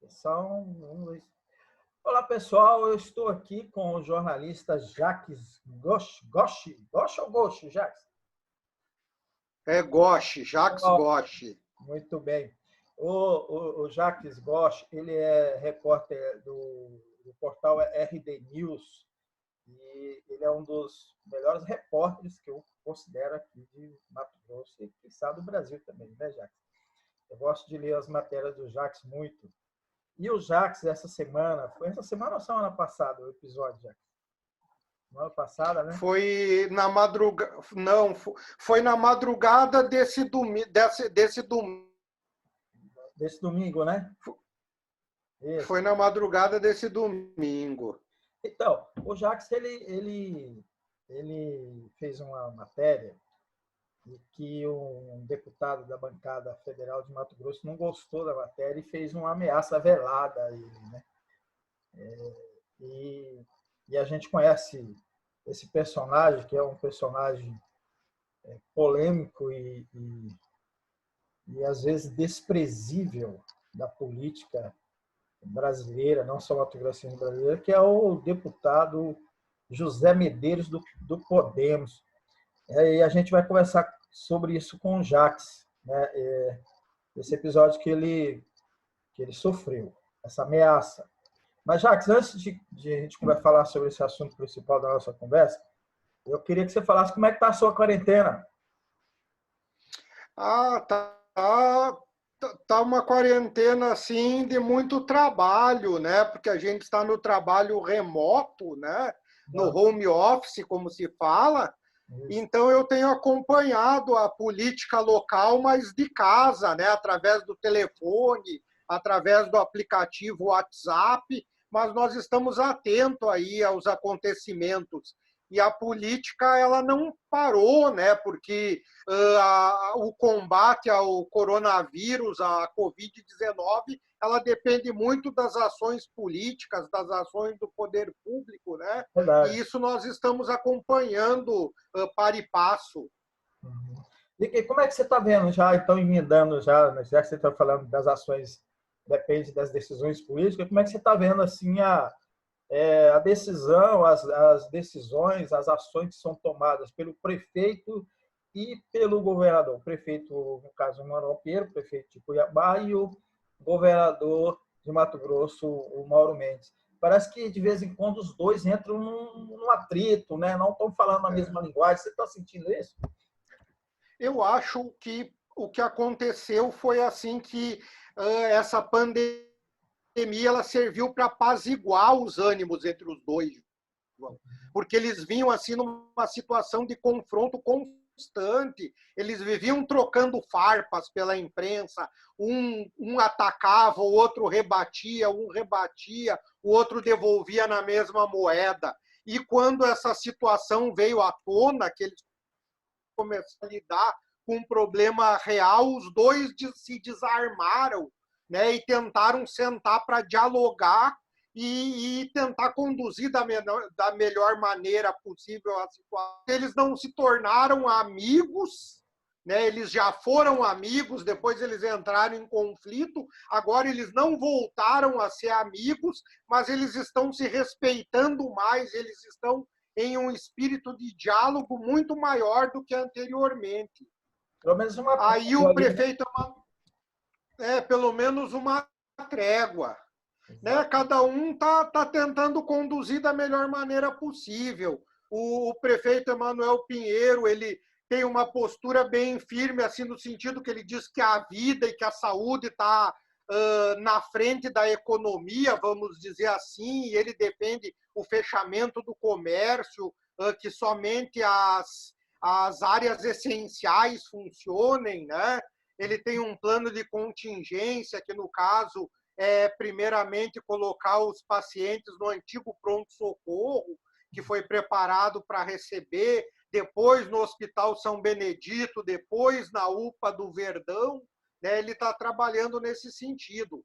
São um, dois. Olá, pessoal. Eu estou aqui com o jornalista Jacques Gosch. Gosch ou Gosch, Jacques? É Gosch, Jacques Gosch. Muito bem. O Jacques Gosch, ele é repórter do portal RD News e ele é um dos melhores repórteres que eu considero aqui de Mato Grosso e, quiçá, do Brasil também, né, Jacques? Eu gosto de ler as matérias do Jacques muito. E o Jacques, foi essa semana ou semana passada o episódio, Jacques? Semana passada, né? Foi na madrugada, não, foi na madrugada desse domingo. Desse domingo, né? Isso. Foi na madrugada desse domingo. Então, o Jacques, ele fez uma matéria que um deputado da bancada federal de Mato Grosso não gostou da matéria e fez uma ameaça velada a ele, né? E a gente conhece esse personagem, que é um personagem polêmico e às vezes desprezível da política brasileira, não só mato-grossense brasileira, que é o deputado José Medeiros do Podemos. E a gente vai conversar sobre isso com o Jacques, né? Esse episódio que ele sofreu, essa ameaça. Mas, Jacques, antes de a gente falar sobre esse assunto principal da nossa conversa, eu queria que você falasse como é que está a sua quarentena. Tá uma quarentena assim de muito trabalho, né? Porque a gente está no trabalho remoto, né? No home office, como se fala. Então eu tenho acompanhado a política local, mas de casa, né? Através do telefone, através do aplicativo WhatsApp, mas nós estamos atentos aí aos acontecimentos. E a política ela não parou, né? Porque o combate ao coronavírus, à Covid-19, ela depende muito das ações políticas, das ações do poder público, né? Verdade. E isso nós estamos acompanhando para e passo. Uhum. E como é que você está vendo já, então, emendando já que você está falando das ações, depende das decisões políticas, como é que você está vendo assim a decisão, as decisões, as ações que são tomadas pelo prefeito e pelo governador? O prefeito, no caso, o Manuel Pinheiro, o prefeito de Cuiabá, e o governador de Mato Grosso, o Mauro Mendes. Parece que, de vez em quando, os dois entram num atrito, né? Não estão falando a mesma linguagem. Você está sentindo isso? Eu acho que o que aconteceu foi assim que essa pandemia ela serviu para apaziguar os ânimos entre os dois, porque eles vinham assim numa situação de confronto constante, eles viviam trocando farpas pela imprensa, um atacava, o outro rebatia, um rebatia, o outro devolvia na mesma moeda. E quando essa situação veio à tona, que eles começaram a lidar com um problema real, os dois se desarmaram, né, e tentaram sentar para dialogar e tentar conduzir da melhor maneira possível a situação. Eles não se tornaram amigos, né, eles já foram amigos, depois eles entraram em conflito, agora eles não voltaram a ser amigos, mas eles estão se respeitando mais, eles estão em um espírito de diálogo muito maior do que anteriormente. Pelo menos uma aí o prefeito pelo menos uma trégua, né? Cada um tá tentando conduzir da melhor maneira possível. O prefeito Emanuel Pinheiro, ele tem uma postura bem firme, assim, no sentido que ele diz que a vida e que a saúde está na frente da economia, vamos dizer assim, e ele defende o fechamento do comércio, que somente as áreas essenciais funcionem, né? Ele tem um plano de contingência, que no caso é, primeiramente, colocar os pacientes no antigo pronto-socorro, que foi preparado para receber, depois no Hospital São Benedito, depois na UPA do Verdão, né? Ele está trabalhando nesse sentido.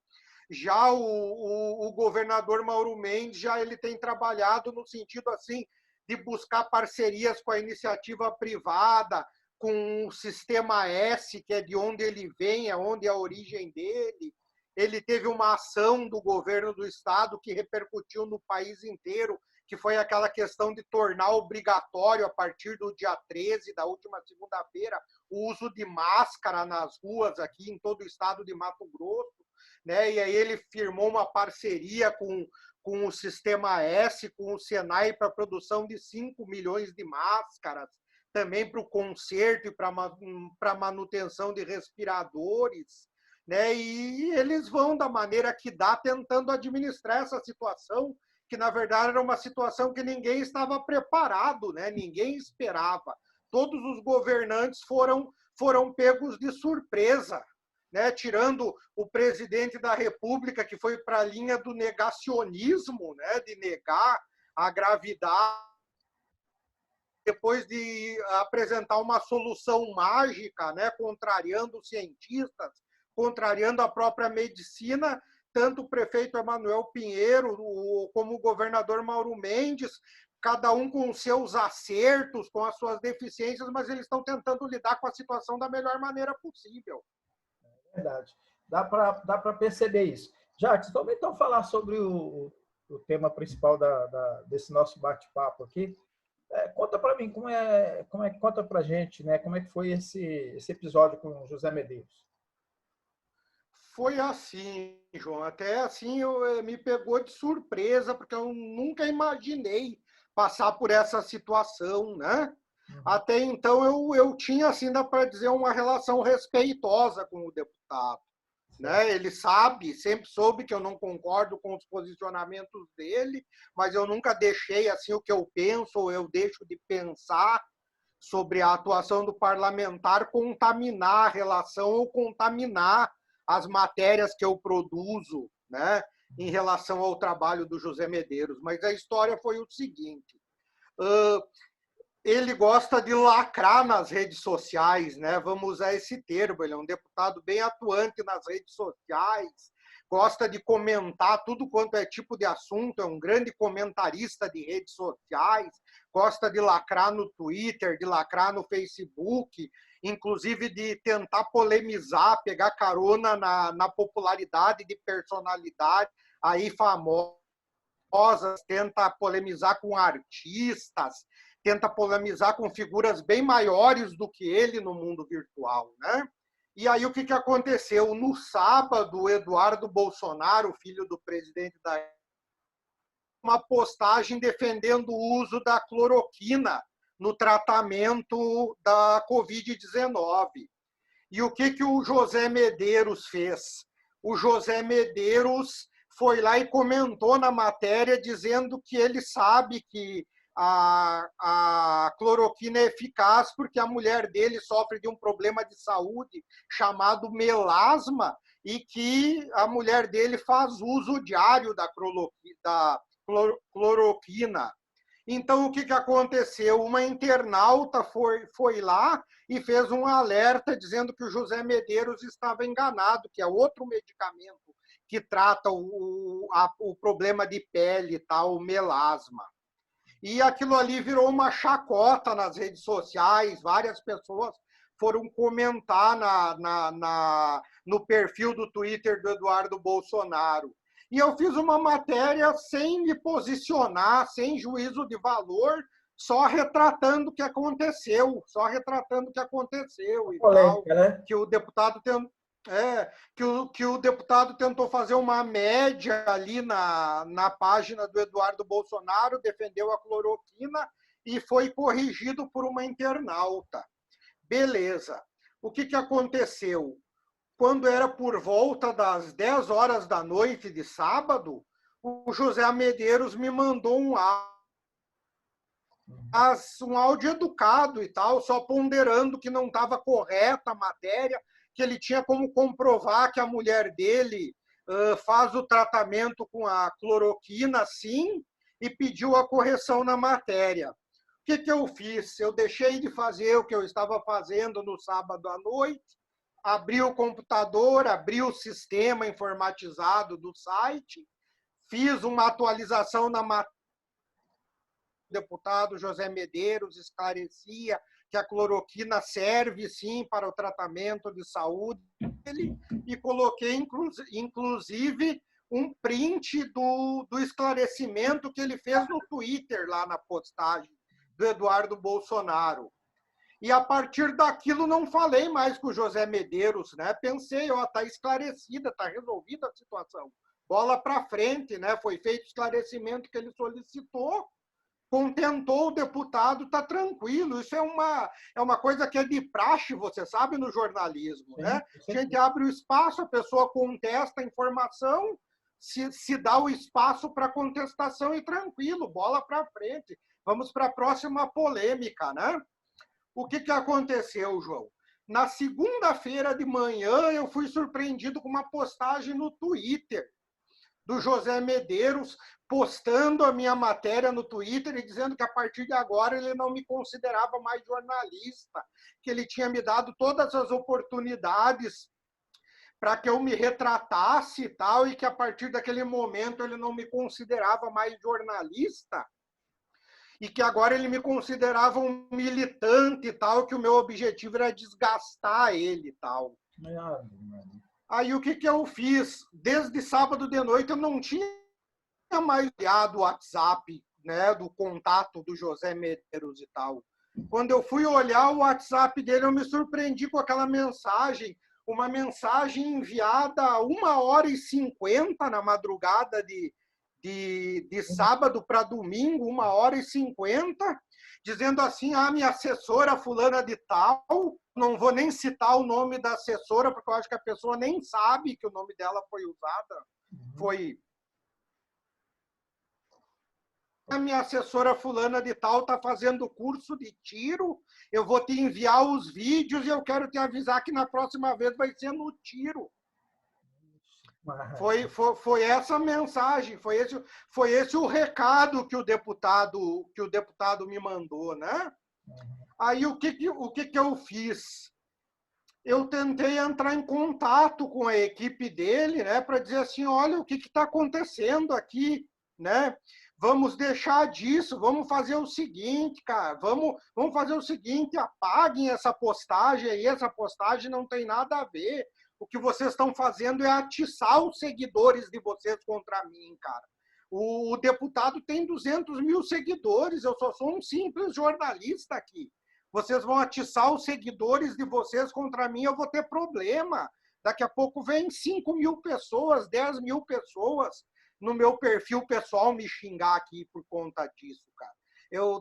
Já o governador Mauro Mendes, já ele tem trabalhado no sentido assim de buscar parcerias com a iniciativa privada, com o Sistema S, que é de onde ele vem, é onde é a origem dele. ele teve uma ação do governo do estado que repercutiu no país inteiro, que foi aquela questão de tornar obrigatório, a partir do dia 13, da última segunda-feira, o uso de máscara nas ruas aqui em todo o estado de Mato Grosso, né? E aí ele firmou uma parceria com o Sistema S, com o Senai, para a produção de 5 milhões de máscaras, também para o conserto e para a manutenção de respiradores, né? E eles vão, da maneira que dá, tentando administrar essa situação, que na verdade era uma situação que ninguém estava preparado, né? Ninguém esperava. Todos os governantes foram pegos de surpresa, né? Tirando o presidente da República, que foi para a linha do negacionismo, né? De negar a gravidade, depois de apresentar uma solução mágica, né? Contrariando os cientistas, contrariando a própria medicina. Tanto o prefeito Emanuel Pinheiro como o governador Mauro Mendes, cada um com os seus acertos, com as suas deficiências, mas eles estão tentando lidar com a situação da melhor maneira possível. É verdade. Dá para perceber isso. Jacques, vamos então falar sobre o tema principal desse nosso bate-papo aqui. Conta para mim, conta para a gente, né? Como é que foi esse episódio com o José Medeiros? Foi assim, João, até assim me pegou de surpresa, porque eu nunca imaginei passar por essa situação, né? Até então eu tinha, assim, dá para dizer, uma relação respeitosa com o deputado, né? Ele sabe, sempre soube que eu não concordo com os posicionamentos dele, mas eu nunca deixei, assim, o que eu penso, ou eu deixo de pensar sobre a atuação do parlamentar contaminar a relação ou contaminar as matérias que eu produzo, né, em relação ao trabalho do José Medeiros. Mas a história foi o seguinte: ele gosta de lacrar nas redes sociais, né? Vamos usar esse termo. Ele é um deputado bem atuante nas redes sociais, gosta de comentar tudo quanto é tipo de assunto, é um grande comentarista de redes sociais, gosta de lacrar no Twitter, de lacrar no Facebook, inclusive de tentar polemizar, pegar carona na popularidade de personalidade aí famosas, tenta polemizar com artistas, tenta polemizar com figuras bem maiores do que ele no mundo virtual, né? E aí o que aconteceu? No sábado, o Eduardo Bolsonaro, filho do presidente da uma postagem defendendo o uso da cloroquina no tratamento da Covid-19. E o que o José Medeiros fez? O José Medeiros foi lá e comentou na matéria dizendo que ele sabe que a cloroquina é eficaz porque a mulher dele sofre de um problema de saúde chamado melasma e que a mulher dele faz uso diário da cloroquina. Então, o que aconteceu? Uma internauta foi lá e fez um alerta dizendo que o José Medeiros estava enganado, que é outro medicamento que trata o problema de pele, o melasma. E aquilo ali virou uma chacota nas redes sociais, várias pessoas foram comentar no perfil do Twitter do Eduardo Bolsonaro. E eu fiz uma matéria sem me posicionar, sem juízo de valor, só retratando o que aconteceu, e Polêmica, tal, né? que o deputado que o deputado tentou fazer uma média ali na página do Eduardo Bolsonaro, defendeu a cloroquina e foi corrigido por uma internauta. Beleza. O que aconteceu? Quando era por volta das 10 horas da noite de sábado, o José Medeiros me mandou um áudio educado e tal, só ponderando que não estava correta a matéria, que ele tinha como comprovar que a mulher dele faz o tratamento com a cloroquina, sim, e pediu a correção na matéria. O que eu fiz? Eu deixei de fazer o que eu estava fazendo no sábado à noite, abri o computador, abri o sistema informatizado do site, fiz uma atualização na matéria. O deputado José Medeiros esclarecia que a cloroquina serve, sim, para o tratamento de saúde dele, e coloquei, inclusive, um print do esclarecimento que ele fez no Twitter, lá na postagem do Eduardo Bolsonaro. E, a partir daquilo, não falei mais com o José Medeiros, né? Pensei, ó, tá esclarecida, tá resolvida a situação. Bola para frente, né? Foi feito o esclarecimento que ele solicitou, contentou o deputado, tá tranquilo. Isso é uma coisa que é de praxe, você sabe, no jornalismo, né? A gente abre o espaço, a pessoa contesta a informação, se dá o espaço para contestação e tranquilo, bola para frente. Vamos para a próxima polêmica, né? O que aconteceu, João? Na segunda-feira de manhã, eu fui surpreendido com uma postagem no Twitter do José Medeiros, postando a minha matéria no Twitter e dizendo que a partir de agora ele não me considerava mais jornalista, que ele tinha me dado todas as oportunidades para que eu me retratasse e tal, e que a partir daquele momento ele não me considerava mais jornalista, e que agora ele me considerava um militante e tal, que o meu objetivo era desgastar ele e tal. Aí o que eu fiz? Desde sábado de noite eu não tinha mais olhado o WhatsApp, né, do contato do José Medeiros e tal. Quando eu fui olhar o WhatsApp dele, eu me surpreendi com aquela mensagem, uma mensagem enviada a 1h50 na madrugada de sábado para domingo, 1h50, dizendo assim, minha assessora fulana de tal, não vou nem citar o nome da assessora, porque eu acho que a pessoa nem sabe que o nome dela foi usada, foi... A minha assessora fulana de tal está fazendo curso de tiro, eu vou te enviar os vídeos e eu quero te avisar que na próxima vez vai ser no tiro. Foi essa mensagem, foi esse o recado que o deputado me mandou, né? Aí o que eu fiz? Eu tentei entrar em contato com a equipe dele, né, para dizer assim, olha o que está acontecendo aqui, né? Vamos deixar disso, vamos fazer o seguinte, cara, vamos fazer o seguinte, apaguem essa postagem aí, essa postagem não tem nada a ver. O que vocês estão fazendo é atiçar os seguidores de vocês contra mim, cara. O deputado tem 200 mil seguidores, eu só sou um simples jornalista aqui. Vocês vão atiçar os seguidores de vocês contra mim, eu vou ter problema. Daqui a pouco vem 5 mil pessoas, 10 mil pessoas no meu perfil pessoal me xingar aqui por conta disso, cara.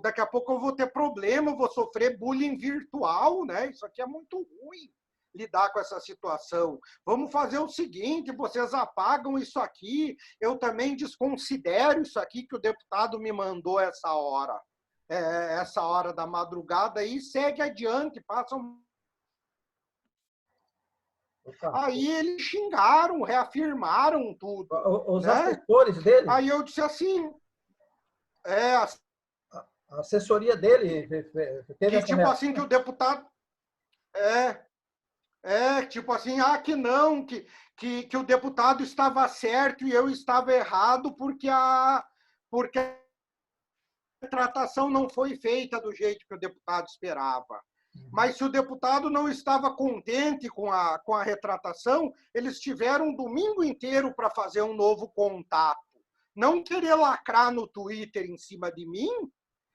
Daqui a pouco eu vou ter problema, eu vou sofrer bullying virtual, né? Isso aqui é muito ruim, lidar com essa situação. Vamos fazer o seguinte, vocês apagam isso aqui, eu também desconsidero isso aqui que o deputado me mandou essa hora da madrugada, e segue adiante, passam. Aí eles xingaram, reafirmaram tudo. Os né? assessores dele? Aí eu disse assim, a assessoria dele teve que tipo assim, que o deputado tipo assim, que não, que o deputado estava certo e eu estava errado porque a tratação não foi feita do jeito que o deputado esperava. Mas se o deputado não estava contente com a retratação, eles tiveram um domingo inteiro para fazer um novo contato. Não querer lacrar no Twitter em cima de mim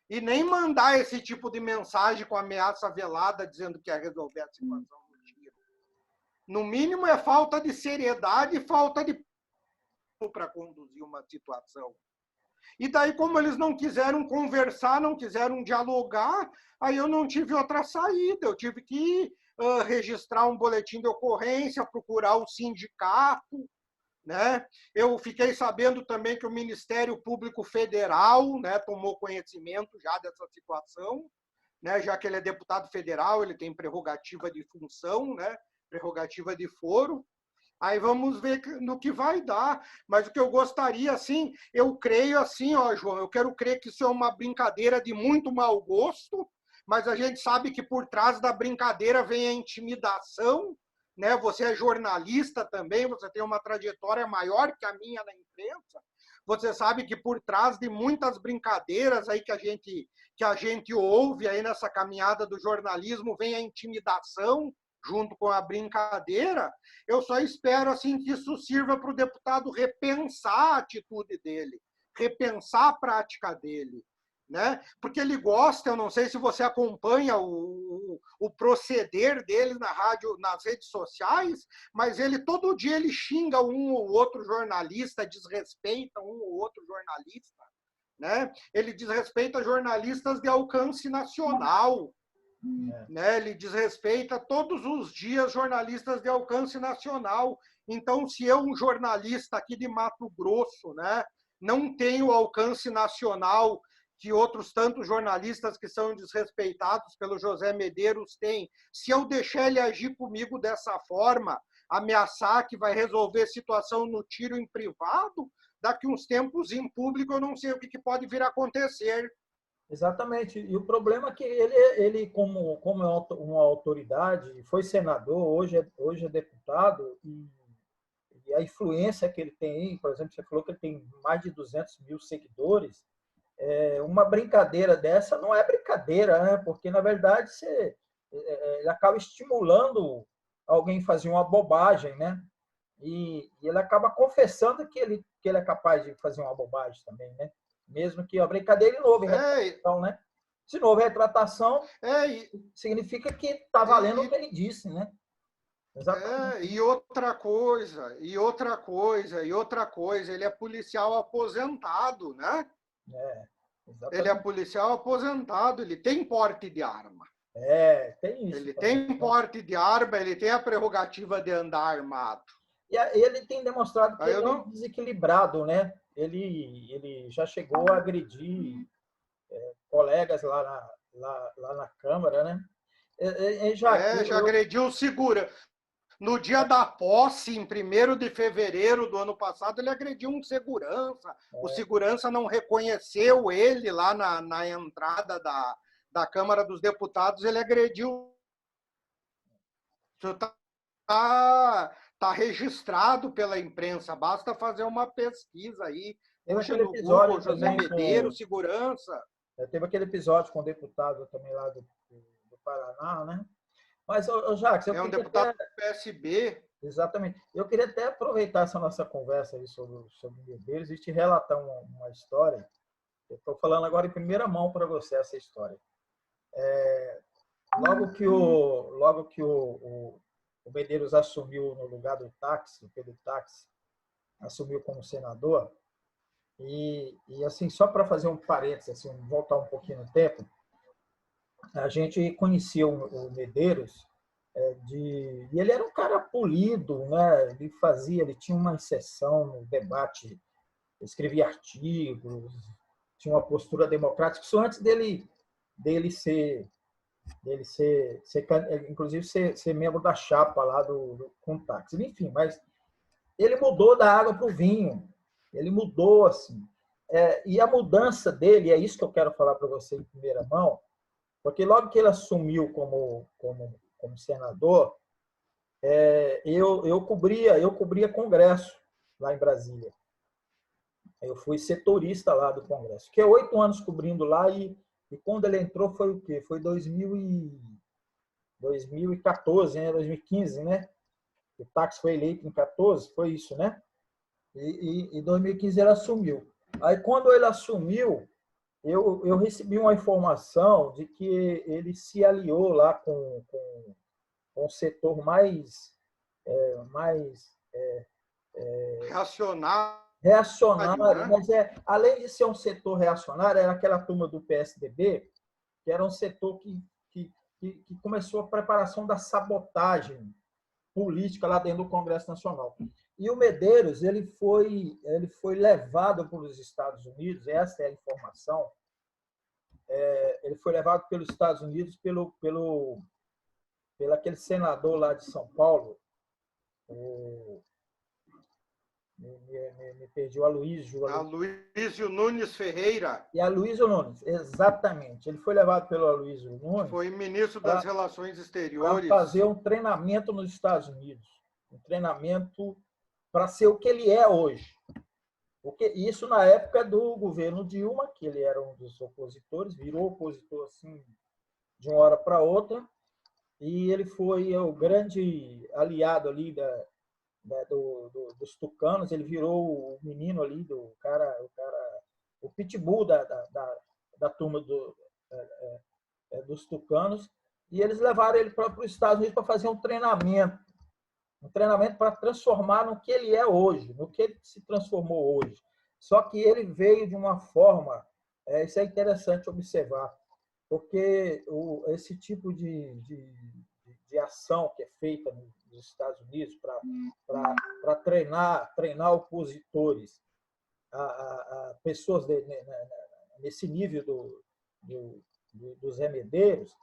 e nem mandar esse tipo de mensagem com ameaça velada dizendo que ia resolver a situação do tiro. No mínimo é falta de seriedade e falta de para conduzir uma situação. E daí, como eles não quiseram conversar, não quiseram dialogar, aí eu não tive outra saída. Eu tive que registrar um boletim de ocorrência, procurar o sindicato, né? Eu fiquei sabendo também que o Ministério Público Federal, né, tomou conhecimento já dessa situação, né, já que ele é deputado federal, ele tem prerrogativa de função, né, prerrogativa de foro. Aí vamos ver no que vai dar. Mas o que eu gostaria, assim, eu creio assim, João, eu quero crer que isso é uma brincadeira de muito mau gosto, mas a gente sabe que por trás da brincadeira vem a intimidação, né? Você é jornalista também, você tem uma trajetória maior que a minha na imprensa. Você sabe que por trás de muitas brincadeiras aí que a gente ouve aí nessa caminhada do jornalismo vem a intimidação junto com a brincadeira. Eu só espero assim que isso sirva para o deputado repensar a atitude dele, repensar a prática dele, né? Porque ele gosta, eu não sei se você acompanha o proceder dele na rádio, nas redes sociais, mas ele todo dia ele xinga um ou outro jornalista, desrespeita um ou outro jornalista, né? Ele desrespeita jornalistas de alcance nacional, né? Ele desrespeita todos os dias jornalistas de alcance nacional. Então, se eu, um jornalista aqui de Mato Grosso, né, não tenho alcance nacional que outros tantos jornalistas que são desrespeitados pelo José Medeiros têm, se eu deixar ele agir comigo dessa forma, ameaçar que vai resolver situação no tiro em privado, daqui uns tempos em público eu não sei o que pode vir a acontecer. Exatamente. E o problema é que ele como é uma autoridade, foi senador, hoje é deputado, e a influência que ele tem, por exemplo, você falou que ele tem mais de 200 mil seguidores, uma brincadeira dessa não é brincadeira, né? Porque, na verdade, ele acaba estimulando alguém a fazer uma bobagem, né? E ele acaba confessando que ele é capaz de fazer uma bobagem também, né? Mesmo que a brincadeira não houve retratação, né? Se não houve retratação, significa que está valendo o que ele disse, né? Exatamente. E outra coisa, ele é policial aposentado, né? Ele é policial aposentado, ele tem porte de arma. Tem isso. Ele tem porte de arma, ele tem a prerrogativa de andar armado. E ele tem demonstrado que ele é desequilibrado, né? Ele já chegou a agredir colegas lá na Câmara, né? Já agrediu o segura. No dia da posse, em 1º de fevereiro do ano passado, ele agrediu um segurança. O segurança não reconheceu ele lá na entrada da Câmara dos Deputados, ele agrediu. Isso está registrado pela imprensa, basta fazer uma pesquisa aí. Puxa no Google, José Medeiros, segurança. Teve aquele episódio com o deputado também lá do Paraná, né? Mas, Jacques, um deputado do PSB. Exatamente. Eu queria até aproveitar essa nossa conversa aí sobre Medeiros e te relatar uma história. Eu estou falando agora em primeira mão para você essa história. Logo que o Medeiros assumiu no lugar do Táxi, o Pedro Táxi, assumiu como senador, e assim, só para fazer um parênteses, assim, voltar um pouquinho no tempo, a gente conhecia o Medeiros, e ele era um cara polido, né? Ele tinha uma inserção no debate, escrevia artigos, tinha uma postura democrática, isso antes dele inclusive ser membro da chapa lá do Contax. Enfim, mas ele mudou da água para o vinho, ele mudou assim. E a mudança dele, é isso que eu quero falar para você em primeira mão, porque logo que ele assumiu como senador, eu cobria congresso lá em Brasília. Eu fui setorista lá do congresso. Fiquei 8 anos cobrindo lá e quando ele entrou foi o quê? Foi 2014, né? 2015, né? O Táxi foi eleito em 2014, foi isso, né? E em 2015 ele assumiu. Aí quando ele assumiu, eu recebi uma informação de que ele se aliou lá com o setor mais reacionário, mas além de ser um setor reacionário, era aquela turma do PSDB, que era um setor que começou a preparação da sabotagem política lá dentro do Congresso Nacional. E o Medeiros ele foi levado pelos Estados Unidos, essa é a informação, ele foi levado pelos Estados Unidos pelo aquele senador lá de São Paulo, me perdi, o Aloysio. Aloysio Nunes Ferreira. E Aloysio Nunes, exatamente. Ele foi levado pelo Aloysio Nunes. Foi ministro das Relações Exteriores. Para fazer um treinamento nos Estados Unidos. Um treinamento para ser o que ele é hoje. Isso na época do governo Dilma, que ele era um dos opositores, virou opositor assim de uma hora para outra, e ele foi o grande aliado ali dos tucanos. Ele virou o menino ali do o pitbull da turma dos tucanos, e eles levaram ele para os Estados Unidos para fazer um treinamento para transformar no que ele é hoje, no que ele se transformou hoje. Só que ele veio de uma forma, isso é interessante observar, porque esse tipo de ação que é feita nos Estados Unidos para treinar opositores, a pessoas nesse nível dos remedeiros,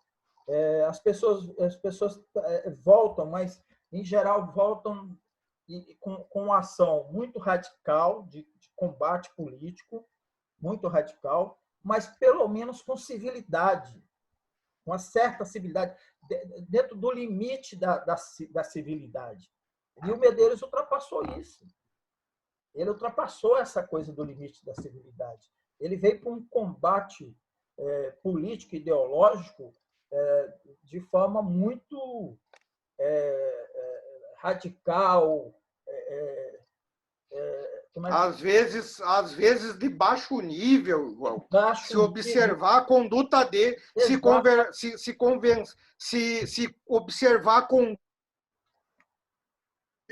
as pessoas voltam, mas, em geral, voltam com uma ação muito radical, de combate político, muito radical, mas, pelo menos, com civilidade, uma certa civilidade, dentro do limite da civilidade. E o Medeiros ultrapassou isso. Ele ultrapassou essa coisa do limite da civilidade. Ele veio para um combate político, ideológico, de forma muito radical. Às vezes de baixo nível, João. Se observar a conduta dele, se observar com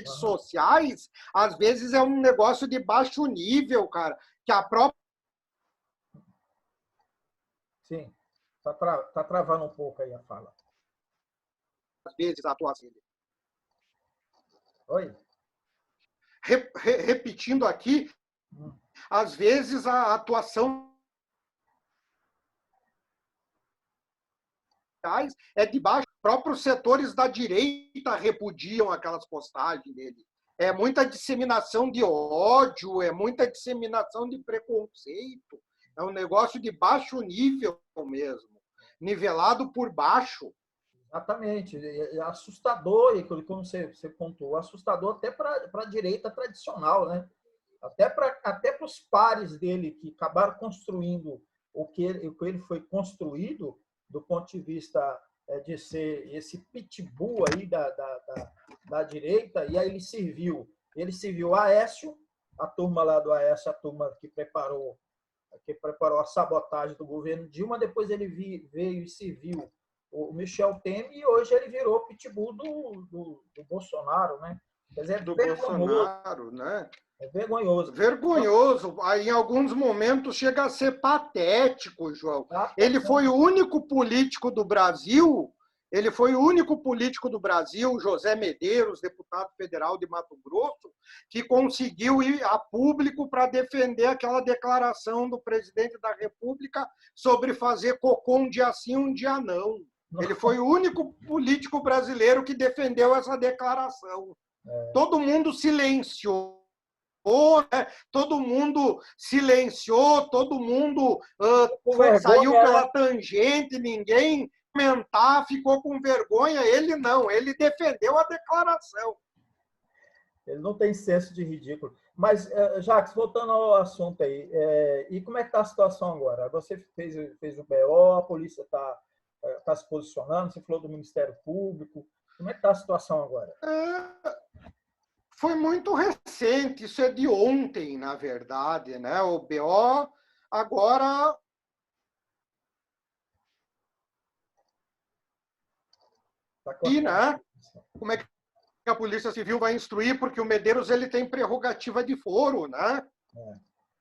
sociais, às vezes é um negócio de baixo nível, cara, que a própria... Sim, tá travando um pouco aí a fala. Às vezes a atuação dele. Oi? Repetindo aqui, às vezes a atuação é de baixo. Próprios setores da direita repudiam aquelas postagens dele. É muita disseminação de ódio, é muita disseminação de preconceito. É um negócio de baixo nível mesmo, nivelado por baixo. Exatamente. É assustador, e como você pontuou, assustador até para a direita tradicional, né? Até para os pares dele, que acabaram construindo o que ele foi construído, do ponto de vista de ser esse pitbull aí da direita. E aí ele serviu a Aécio, a turma lá do Aécio, a turma que preparou a sabotagem do governo Dilma. Depois ele veio e serviu o Michel Temer, e hoje ele virou pitbull do Bolsonaro, né? Quer dizer, do Bolsonaro, né? É vergonhoso. Vergonhoso. Aí, em alguns momentos chega a ser patético, João. Ele foi o único político do Brasil, José Medeiros, deputado federal de Mato Grosso, que conseguiu ir a público para defender aquela declaração do presidente da República sobre fazer cocô um dia sim, um dia não. Ele foi o único político brasileiro que defendeu essa declaração. Todo mundo silenciou. Né? Todo mundo silenciou, todo mundo saiu pela tangente, ninguém comentar, ficou com vergonha. Ele não, ele defendeu a declaração. Ele não tem senso de ridículo. Mas, Jacques, voltando ao assunto aí, e como é que está a situação agora? Você fez o BO, a polícia está se posicionando, você falou do Ministério Público. Como é que está a situação agora? Foi muito recente, isso é de ontem, na verdade, né? O BO agora e, né? Como é que a Polícia Civil vai instruir? Porque o Medeiros ele tem prerrogativa de foro, né?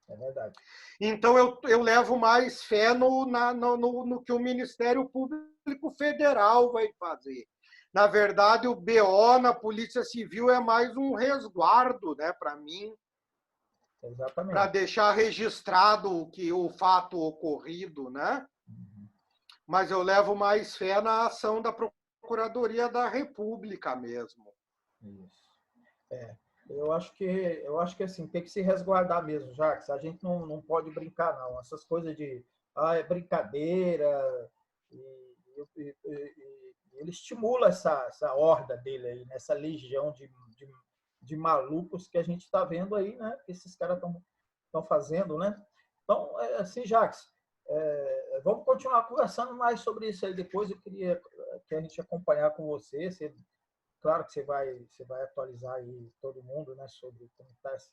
É verdade. Então eu levo mais fé no que o Ministério Público Federal vai fazer. Na verdade, o BO na Polícia Civil é mais um resguardo, né, para mim, para deixar registrado o fato ocorrido, né? Mas eu levo mais fé na ação da Procuradoria da República mesmo. Isso. Eu acho que assim, tem que se resguardar mesmo, Jacques. A gente não pode brincar, não. Essas coisas de é brincadeira, ele estimula essa horda dele aí, nessa legião de malucos que a gente está vendo aí, né? Esses caras estão estão fazendo, né? Então, assim, Jacques, vamos continuar conversando mais sobre isso aí depois. Eu queria que a gente acompanhar com você. Claro que você vai atualizar aí todo mundo, né, sobre como está esse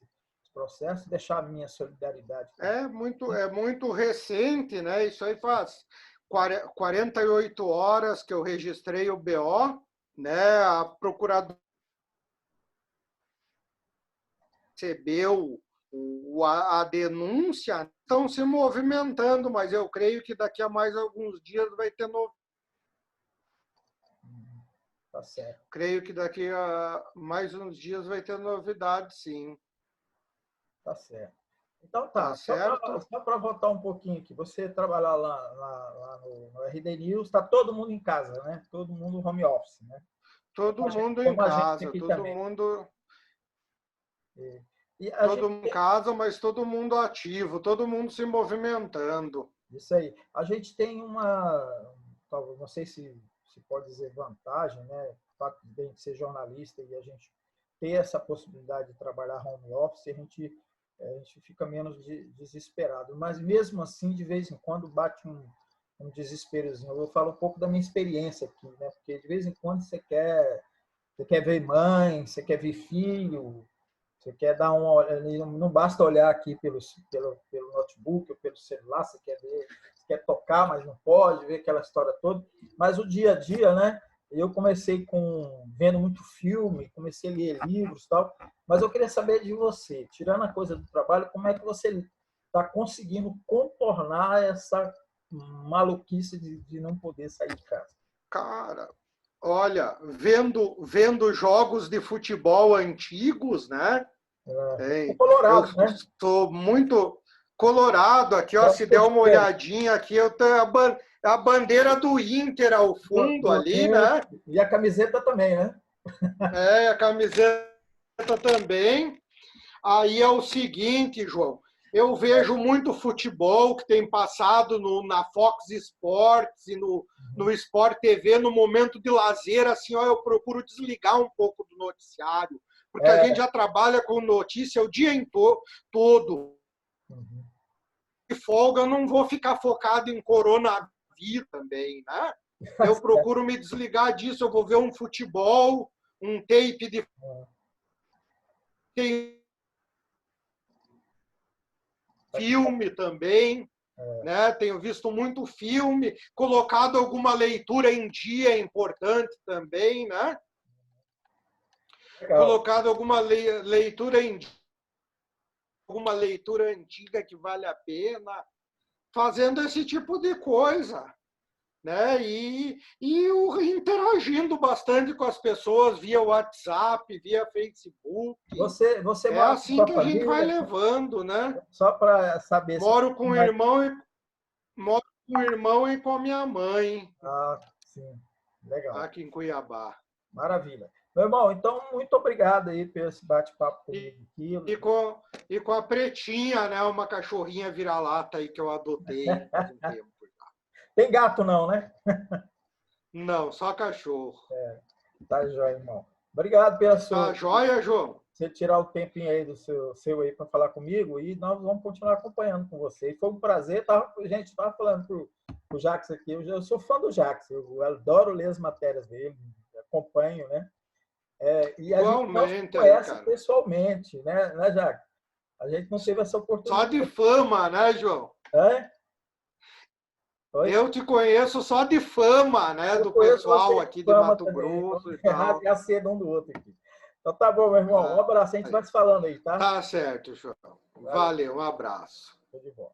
processo, deixar a minha solidariedade. É muito recente, né? Isso aí faz 48 horas que eu registrei o BO, né? A procuradora recebeu a denúncia, estão se movimentando, mas eu creio que daqui a mais alguns dias vai ter novidade. Tá certo. Creio que daqui a mais uns dias vai ter novidade, sim. Tá certo. Então Tá tá, certo? só para voltar um pouquinho aqui, você trabalhar lá no RD News, está todo mundo em casa, né? Todo mundo home office, né? Todo mundo em Como a gente casa, aqui todo também. mundo E a todo gente, em casa, mas todo mundo ativo, todo mundo se movimentando. isso aí. A gente tem não sei se pode dizer vantagem, né? O fato de a gente ser jornalista e a gente ter essa possibilidade de trabalhar home office, a gente fica menos desesperado. Mas mesmo assim, de vez em quando bate um desesperozinho. Eu vou falar um pouco da minha experiência aqui, né? Porque de vez em quando você quer ver mãe, você quer ver filho, você quer dar não basta olhar aqui pelo notebook ou pelo celular, você quer tocar, mas não pode, ver aquela história toda. Mas o dia a dia, né? Eu comecei vendo muito filme, comecei a ler livros e tal, mas eu queria saber de você, tirando a coisa do trabalho, como é que você está conseguindo contornar essa maluquice de não poder sair de casa? Cara, olha, vendo jogos de futebol antigos, né? É Hein? Eu colorado, né? sou muito colorado aqui, ó. Se der uma olhadinha aqui, eu tenho a bandeira do Inter ao fundo ali, né? E a camiseta também, né? A camiseta também. Aí é o seguinte, João, eu vejo muito futebol que tem passado na Fox Sports e no Sport TV no momento de lazer, assim, ó, eu procuro desligar um pouco do noticiário, porque a gente já trabalha com notícia o dia todo. De folga, eu não vou ficar focado em coronavírus também, né? Eu procuro me desligar disso, eu vou ver um futebol, um tape de filme também, né? Tenho visto muito filme, colocado alguma leitura em dia importante também, né? Legal. Colocado alguma leitura em dia, alguma leitura antiga que vale a pena, fazendo esse tipo de coisa, né? E interagindo bastante com as pessoas via WhatsApp, via Facebook. Você É mora com assim sua que a gente vai família? levando, né? Só para saber se Moro com o irmão e com a minha mãe, Ah, sim. Legal. aqui em Cuiabá. Maravilha. Meu irmão, então, muito obrigado aí por esse bate-papo comigo aqui. E com a Pretinha, né? Uma cachorrinha vira-lata aí que eu adotei faz um tempo. Tem gato não, né? Não, só cachorro. Tá jóia, irmão. Obrigado pela Tá joia, João? você tirar o tempinho aí do seu aí para falar comigo e nós vamos continuar acompanhando com você. E foi um prazer. A gente estava falando para o Jacques aqui. Eu sou fã do Jacques. Eu adoro ler as matérias dele, acompanho, né? E a gente não se Igualmente aí, conhece cara. pessoalmente, né, Jacques? A gente não teve essa Só oportunidade. de fama, né, João? É? Oi? Eu te conheço só de fama, né? Eu Do conheço você pessoal de aqui de fama Mato também. Grosso e Vamos tal. rasgar cedo um do outro aqui. Então tá bom, meu irmão. Um abraço. A gente vai se falando aí, tá? Tá certo, João. Valeu. Valeu, um abraço. Tudo de bom.